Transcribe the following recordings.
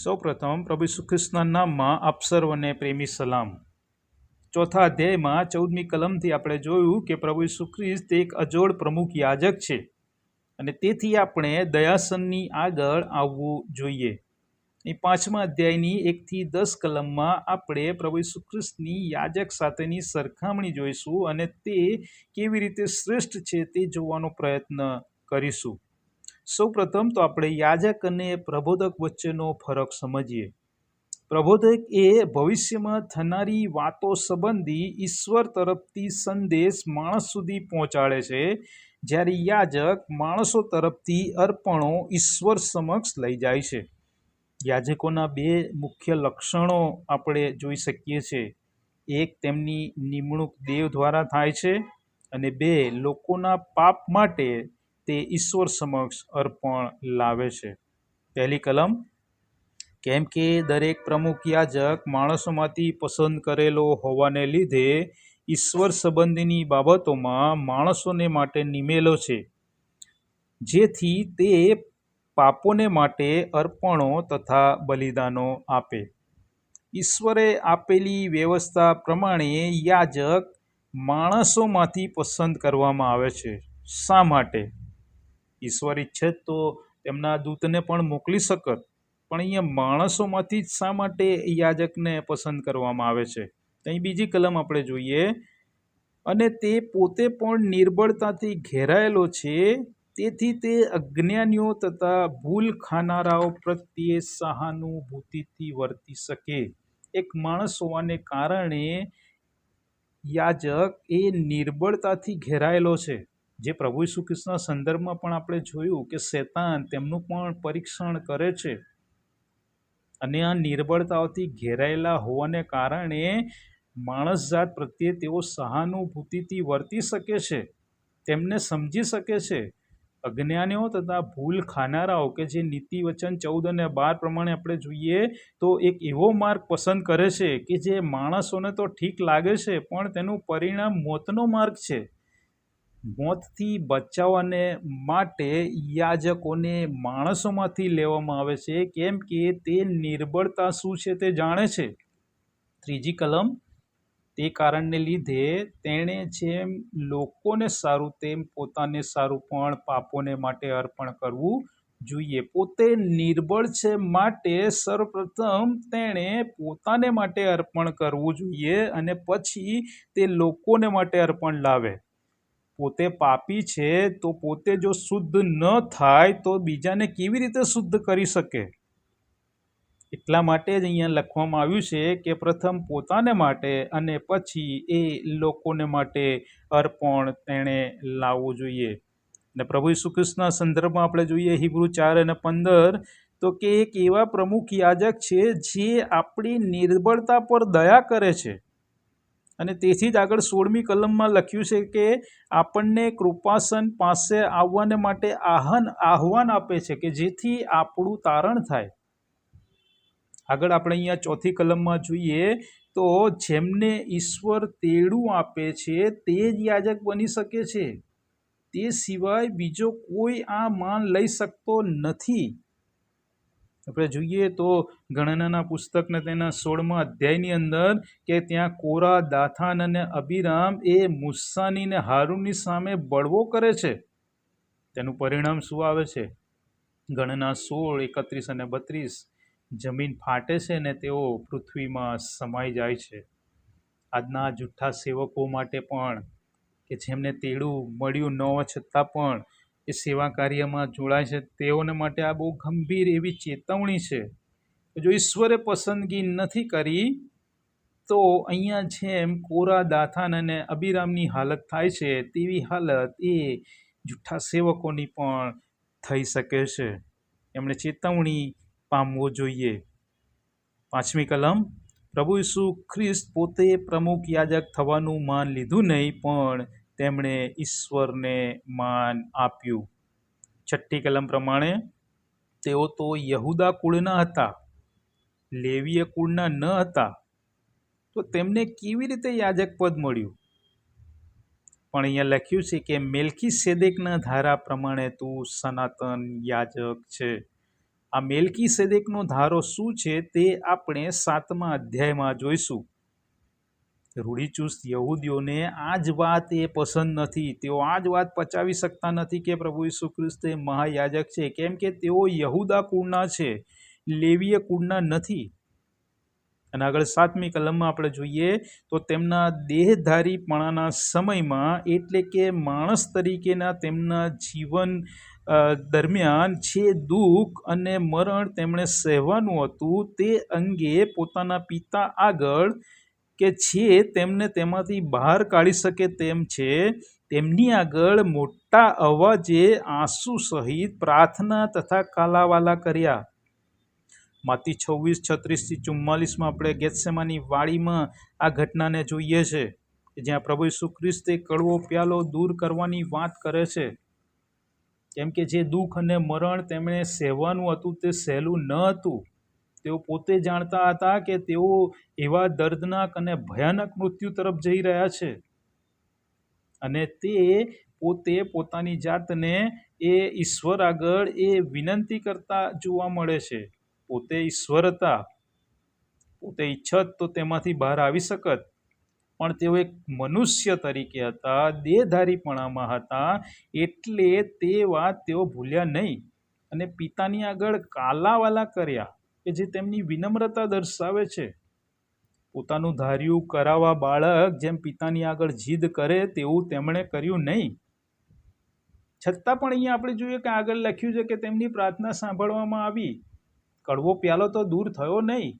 સૌપ્રથમ પ્રભુ ઈસુ ખ્રિસ્તના નામમાં આપ સર્વને પ્રેમી સલામ. ચોથા અધ્યાયમાં 14મી કલમથી આપણે જોયું કે પ્રભુ ઈસુ ખ્રિસ્ત એક અજોડ પ્રમુખ યાજક છે અને તેથી આપણે દયાસનની આગળ આવવું જોઈએ. એ 5મા અધ્યાયની 1થી 10 કલમમાં આપણે પ્રભુ ઈસુ ખ્રિસ્તની યાજક સાથેની સરખામણી જોઈશું અને તે કેવી રીતે શ્રેષ્ઠ છે તે જોવાનો પ્રયત્ન કરીશું. સૌપ્રથમ તો આપણે યાજક અને પ્રબોધક વચ્ચેનો ફરક સમજીએ. પ્રબોધક એ ભવિષ્યમાં થનારી વાતો સંબંધી ઈશ્વર તરફથી સંદેશ માણસ સુધી પહોંચાડે છે, જ્યારે યાજક માણસો તરફથી અર્પણો ઈશ્વર સમક્ષ લઈ જાય છે. યાજકોના 2 મુખ્ય લક્ષણો આપણે જોઈ શકીએ છીએ. એક, તેમની નિમણૂક દેવ દ્વારા થાય છે અને 2, લોકોના પાપ માટે તે ઈશ્વર સમક્ષ અર્પણ લાવે છે. પહેલી કલમ, કેમ કે દરેક પ્રમુખ યાજક માણસોમાંથી પસંદ કરેલો હોવાને લીધે ઈશ્વર સંબંધીની બાબતોમાં માણસોને માટે નિમેલો છે, જેથી તે પાપોને માટે અર્પણો તથા બલિદાનો આપે. ઈશ્વરે આપેલી વ્યવસ્થા પ્રમાણે યાજક માણસોમાંથી પસંદ કરવામાં આવે છે. શા માટે? ઈશ્વર ઈચ્છે તો તેમના દૂતને પણ મોકલી શકત, પણ અહીંયા માણસોમાંથી જ શા માટે યાજકને પસંદ કરવામાં આવે છે? અહીં બીજી કલમ આપણે જોઈએ, અને તે પોતે પણ નિર્બળતાથી ઘેરાયેલો છે, તેથી તે અજ્ઞાનીઓ તથા ભૂલ ખાનારાઓ પ્રત્યે સહાનુભૂતિથી વર્તી શકે. એક માણસ હોવાને કારણે યાજક એ નિર્બળતાથી ઘેરાયેલો છે, જે પ્રભુ ઈસુ ખ્રિસ્તના સંદર્ભમાં પણ આપણે જોયું કે શૈતાન તેમનું પણ પરીક્ષણ કરે છે. અને આ નિર્બળતાઓથી ઘેરાયેલા હોવાને કારણે માણસ જાત પ્રત્યે તેઓ સહાનુભૂતિથી વર્તી શકે છે, તેમને સમજી શકે છે. અજ્ઞાનીઓ તથા ભૂલ ખાનારાઓ કે જે નીતિ વચન 14 અને 12 પ્રમાણે આપણે જોઈએ તો એક એવો માર્ગ પસંદ કરે છે કે જે માણસોને તો ઠીક લાગે છે, પણ તેનું પરિણામ મોતનો માર્ગ છે. મોતથી બચાવવાને માટે યાજકોને માણસોમાંથી લેવામાં આવે છે, કેમ કે તે નિર્બળતા શું છે તે જાણે છે. ત્રીજી કલમ, તે કારણને લીધે તેણે જેમ લોકોને સારું તેમ પોતાને સારું પણ પાપોને માટે અર્પણ કરવું જોઈએ. પોતે નિર્બળ છે માટે સર્વપ્રથમ તેણે પોતાને માટે અર્પણ કરવું જોઈએ અને પછી તે લોકોને માટે અર્પણ લાવે. પોતે પાપી છે તો પોતે જો શુદ્ધ ન થાય તો બીજાને કેવી રીતે શુદ્ધ કરી શકે? એટલા માટે જ અહીંયા લખવામાં આવ્યું છે કે પ્રથમ પોતાને માટે અને પછી એ લોકોને માટે અર્પણ તેણે લાવવું જોઈએ. અને પ્રભુ ઈસુ ખ્રિસ્તના સંદર્ભમાં આપણે જોઈએ હિબ્રુ 4 અને 15 તો કે એક એવા પ્રમુખ યાજક છે જે આપણી નિર્બળતા પર દયા કરે છે. અને તેથી જ આગળ 16મી કલમમાં લખ્યું છે કે આપણને કૃપાસન પાસે આવવાને માટે આહવાન આપે છે કે જેથી આપણું તારણ થાય. આગળ આપણે અહીંયા 4થી કલમમાં જોઈએ તો જેમને ઈશ્વર તેડું આપે છે તે જ યાજક બની શકે છે, તે સિવાય બીજો કોઈ આ માન લઈ શકતો નથી. આપણે જોઈએ તો ગણનાના પુસ્તકને તેના 16મા અધ્યાયની અંદર કે ત્યાં કોરા, દાથાન અને અબીરામ એ મુસ્સાની ને હારૂનની સામે બળવો કરે છે. તેનું પરિણામ શું આવે છે? ગણના 16, 31 અને 32 જમીન ફાટે છે ને તેઓ પૃથ્વીમાં સમાઈ જાય છે. આજના જૂઠા સેવકો માટે પણ કે જેમને તેડું મળ્યું ન હોવા છતાં પણ એ સેવા કાર્યમાં જોડાય છે, તેઓને માટે આ બહુ ગંભીર એવી ચેતવણી છે. જો ઈશ્વરે પસંદગી નથી કરી તો અહીંયા જેમ કોરા, દાથાન અને અબીરામની હાલત થાય છે તેવી હાલત એ જૂઠા સેવકોની પણ થઈ શકે છે. એમણે ચેતવણી પામવો જોઈએ. 5મી કલમ, પ્રભુ ઈસુ ખ્રિસ્ત પોતે પ્રમુખ યાજક થવાનું માન લીધું નહીં, પણ તેમણે ઈશ્વરને માન આપ્યું. 6ઠ્ઠી કલમ પ્રમાણે તેઓ તો યહૂદા કુળના હતા, લેવીય કુળના ન હતા, તો તેમને કેવી રીતે યાજક પદ મળ્યું? પણ અહીંયા લખ્યું છે કે મેલ્કીસેદેકના ધારા પ્રમાણે તું સનાતન યાજક છે. આ મેલ્કીસેદેકનો ધારો શું છે તે આપણે 7મા અધ્યાયમાં જોઈશું. રૂઢિચુસ્ત યહૂદીઓને આ જ વાત એ પસંદ નથી. તેઓ આ જ વાત પચાવી શકતા નથી કે પ્રભુ ઈસુ ખ્રિસ્ત એ મહાયાજક છે, કેમ કે તેઓ યહૂદા કુળના છે, લેવીય કુળના નથી. અને આગળ 7મી કલમમાં આપણે જોઈએ તો તેમના દેહધારીપણાના સમયમાં, એટલે કે માણસ તરીકેના તેમના જીવન દરમિયાન જે દુઃખ અને મરણ તેમણે સહેવાનું હતું તે અંગે પોતાના પિતા આગળ, કે જે તેમને તેમાંથી બહાર કાઢી શકે તેમ છે, તેમની આગળ મોટા અવાજે આંસુ સહિત પ્રાર્થના તથા કાલાવાલા કર્યા. માતી 26:36-44 આપણે ગેત્સેમાની વાડીમાં આ ઘટનાને જોઈએ છે, જ્યાં પ્રભુ ઈસુ ખ્રિસ્તે કડવો પ્યાલો દૂર કરવાની વાત કરે છે. કેમ કે જે દુઃખ અને મરણ તેમણે સહેવાનું હતું તે સહેલું ન હતું. તેઓ પોતે જાણતા હતા કે તેઓ એવા દર્દનાક અને ભયાનક મૃત્યુ તરફ જઈ રહ્યા છે, અને તે પોતે પોતાની જાતને એ ઈશ્વર આગળ એ વિનંતી કરતા જોવા મળે છે. પોતે ઈશ્વર હતા, પોતે ઈચ્છત તો તેમાંથી બહાર આવી શકત, પણ તેઓ એક મનુષ્ય તરીકે હતા, દેહધારીપણામાં હતા, એટલે તે વાત તેઓ ભૂલ્યા નહીં અને પિતાની આગળ કાલાવાલા કર્યા, કે જે તેમની વિનમ્રતા દર્શાવે છે. પોતાનું ધાર્યું કરાવવા બાળક જેમ પિતાની આગળ જીદ કરે તેવું તેમણે કર્યું નહીં. છતાં પણ અહીંયા આપણે જોઈએ કે આગળ લખ્યું છે કે તેમની પ્રાર્થના સાંભળવામાં આવી. કડવો પ્યાલો તો દૂર થયો નહીં,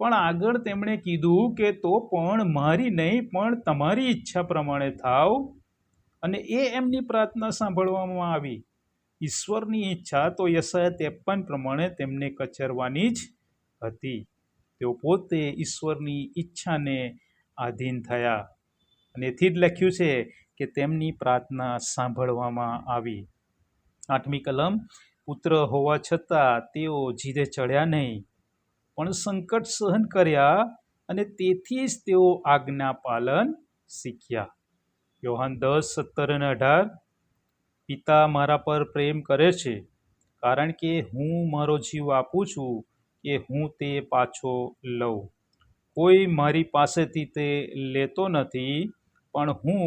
પણ આગળ તેમણે કીધું કે તો પણ મારી નહીં પણ તમારી ઈચ્છા પ્રમાણે થાવ, અને એ એમની પ્રાર્થના સાંભળવામાં આવી. ઈશ્વરની ઈચ્છા તો યશાયા 53 પ્રમાણે તેમને કચરવાની જ હતી. તેઓ પોતે ઈશ્વરની ઈચ્છાને આધીન થયા, અને એથી જ લખ્યું છે કે તેમની પ્રાર્થના સાંભળવામાં આવી. 8મી કલમ, પુત્ર હોવા છતાં તેઓ જીદે ચડ્યા નહીં, પણ સંકટ સહન કર્યા, અને તેથી જ તેઓ આજ્ઞા પાલન શીખ્યા. યોહાન 10:17-18, પિતા મારા પર પ્રેમ કરે છે, કારણ કે હું મારો જીવ આપું છું કે હું તે પાછો લઉં. કોઈ મારી પાસેથી તે લેતો નથી, પણ હું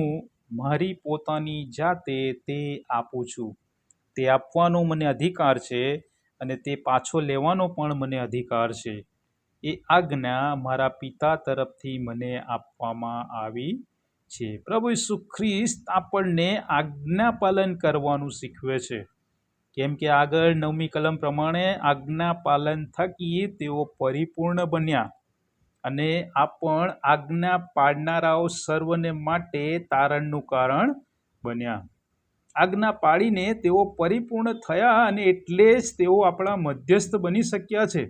મારી પોતાની જાતે તે આપું છું. તે આપવાનો મને અધિકાર છે, અને તે પાછો લેવાનો પણ મને અધિકાર છે. એ આજ્ઞા મારા પિતા તરફથી મને આપવામાં આવી છે. પ્રભુ ઈસુ ખ્રિસ્ત આપણને આજ્ઞા પાલન કરવાનું શીખવે છે, કેમ કે આગળ 9મી કલમ પ્રમાણે આજ્ઞા પાલન થકી તેઓ પરિપૂર્ણ બન્યા, અને આ પણ આજ્ઞા પાડનારાઓ સર્વને માટે તારણનું કારણ બન્યા. આજ્ઞા પાડીને તેઓ પરિપૂર્ણ થયા, અને એટલે જ તેઓ આપણા મધ્યસ્થ બની શક્યા છે.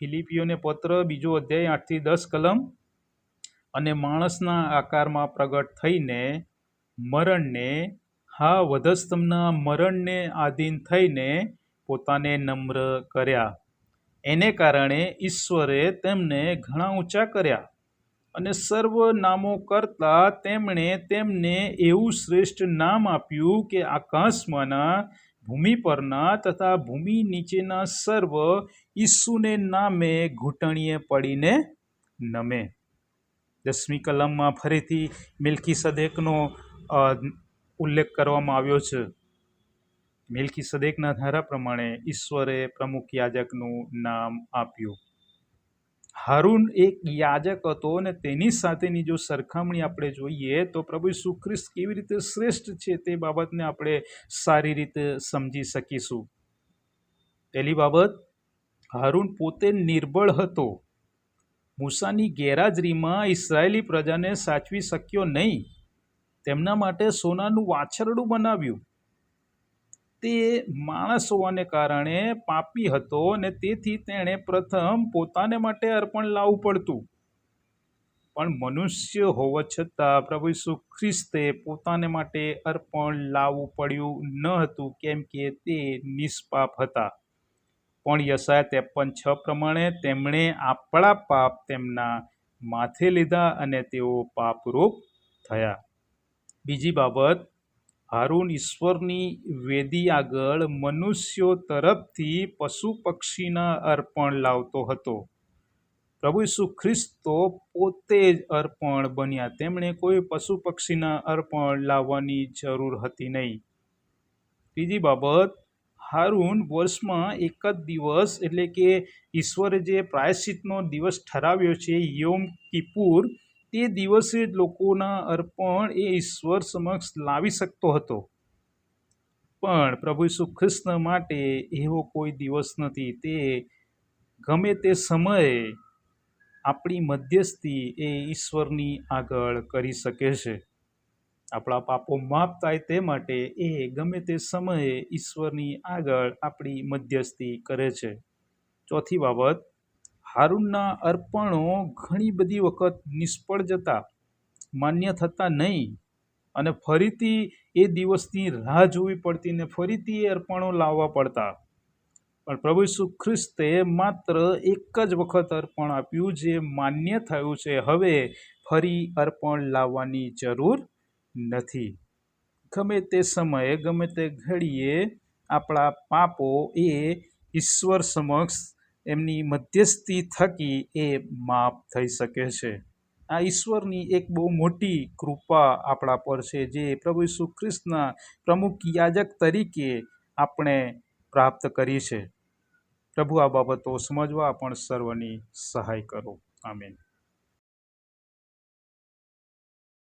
ફિલિપીઓને પત્ર 2 અધ્યાય 8-10 કલમ, અને માણસના આકારમાં પ્રગટ થઈને મરણને, હા વધસ્તંભના મરણને આધીન થઈને પોતાને નમ્ર કર્યા. એને કારણે ઈશ્વરે તેમને ઘણા ઊંચા કર્યા, અને સર્વ નામો કરતાં તેમણે તેમને એવું શ્રેષ્ઠ નામ આપ્યું કે આકાશમાંના, ભૂમિ પરના તથા ભૂમિ નીચેના સર્વ ઈસુને નામે ઘૂંટણીએ પડીને નમે. 10મી કલમમાં ફરીથી મેલ્કીસેદેકનો ઉલ્લેખ કરવામાં આવ્યો છે. મેલ્કીસેદેકના ધારા પ્રમાણે ઈશ્વરે પ્રમુખ યાજકનું નામ આપ્યું. હારૂન એક યાજક હતો, અને તેની સાથેની જો સરખામણી આપણે જોઈએ તો પ્રભુ ઈસુ ખ્રિસ્ત કેવી રીતે શ્રેષ્ઠ છે તે બાબતને આપણે સારી રીતે સમજી શકીશું. પહેલી બાબત, હારૂન પોતે નિર્બળ હતો. મૂસાની ગેરહાજરીમાં ઇસરાયેલી પ્રજાને સાચવી શક્યો નહીં. તેમના માટે સોનાનું વાછરડું બનાવ્યું. તે માણસ હોવાને કારણે પાપી હતો, અને તેથી તેણે પ્રથમ પોતાને માટે અર્પણ લાવવું પડતું. પણ મનુષ્ય હોવા છતાં પ્રભુ ઈસુ ખ્રિસ્તે પોતાને માટે અર્પણ લાવવું પડ્યું ન હતું, કેમ કે તે નિષ્પાપ હતા. પણ યશાયા 53:6 પ્રમાણે તેમણે આપણા પાપ તેમના માથે લીધા, અને તેઓ પાપરૂપ થયા. બીજી બાબત, હારૂન ઈશ્વરની વેદી આગળ મનુષ્યો તરફથી પશુ પક્ષીના અર્પણ લાવતો હતો. પ્રભુ ઈસુ ખ્રિસ્તો પોતે જ અર્પણ બન્યા. તેમણે કોઈ પશુ પક્ષીના અર્પણ લાવવાની જરૂર હતી નહીં. ત્રીજી બાબત, હારૂન વર્ષમાં એક જ દિવસ એટલે કે ઈશ્વરે જે પ્રાયશ્ચિતનો દિવસ ઠરાવ્યો છે યોમ કિપુર, તે દિવસે જ લોકોના અર્પણ એ ઈશ્વર સમક્ષ લાવી શકતો હતો. પણ પ્રભુ ઈસુ ખ્રિસ્ત માટે એવો કોઈ દિવસ નથી. તે ગમે તે સમયે આપણી મધ્યસ્થી એ ઈશ્વરની આગળ કરી શકે છે. આપણા પાપો માફ થાય તે માટે એ ગમે તે સમયે ઈશ્વરની આગળ આપણી મધ્યસ્થી કરે છે. ચોથી બાબત, હારૂનના અર્પણો ઘણી બધી વખત નિષ્ફળ જતા, માન્ય થતા નહીં, અને ફરીથી એ દિવસની રાહ જોવી પડતી ને ફરીથી એ અર્પણો લાવવા પડતા. પણ પ્રભુ ઈસુ ખ્રિસ્તે માત્ર એક જ વખત અર્પણ આપ્યું, જે માન્ય થયું છે. હવે ફરી અર્પણ લાવવાની જરૂર નથી. ગમે તે સમયે ગમે તે ઘડીએ આપણા પાપો એ ઈશ્વર સમક્ષ એમની મધ્યસ્થી થકી એ માફ થઈ શકે છે. આ ઈશ્વરની એક બહુ મોટી કૃપા આપણા પર છે, જે પ્રભુ ઈસુ ખ્રિસ્તના પ્રમુખ યાજક તરીકે આપણે પ્રાપ્ત કરી છે. પ્રભુ આ બાબતો સમજવા પણ સર્વની સહાય કરો. આમીન.